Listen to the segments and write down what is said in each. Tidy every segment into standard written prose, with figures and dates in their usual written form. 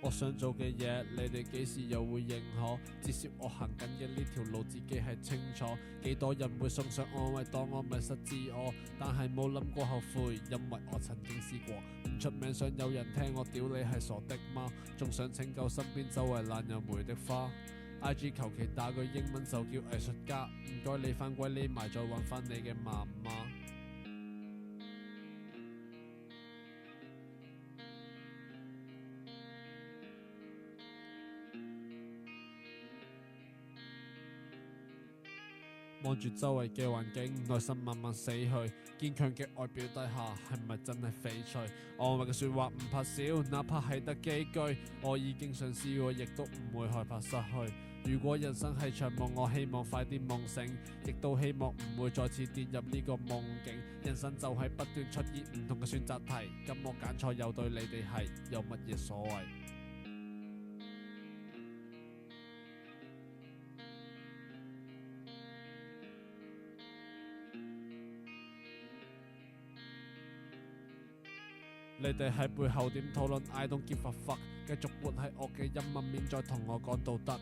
我想做嘅嘢，你哋幾時又會認可？至少我行緊嘅呢條路自己係清楚。幾多人會送上安慰，當我迷失自我，但係冇諗過後悔，因為我曾經試過。唔出名想有人聽我屌你係傻的嗎？仲想拯救身邊周圍爛又梅的花。IG 求其打句英文就叫藝術家，唔該你返歸匿埋再搵返你嘅媽媽。望住周圍嘅環境，內心慢慢死去。堅強嘅外表底下，係咪真係翡翠？安慰嘅說話唔怕少，哪怕係得幾句。我已經嘗試過，亦都唔會害怕失去。如果人生係場夢，我希望快啲夢醒，亦都希望唔會再次跌入呢個夢境。人生就係不斷出現唔同嘅選擇題，咁我揀錯又對你哋係有乜嘢所謂？你哋喺背後點討論 I don't give a fuck， 繼續活喺我嘅陰暗面，再同我講道德。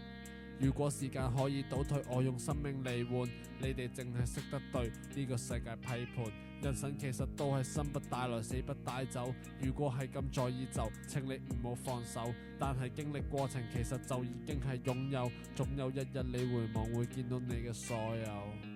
如果時間可以倒退，我用生命嚟換。你哋淨係識得對呢個世界批判。人生其實都係生不帶來死不帶走。如果係咁在意就請你唔好放手。但係經歷過程其實就已經係擁有。總有一日你回望會見到你嘅所有。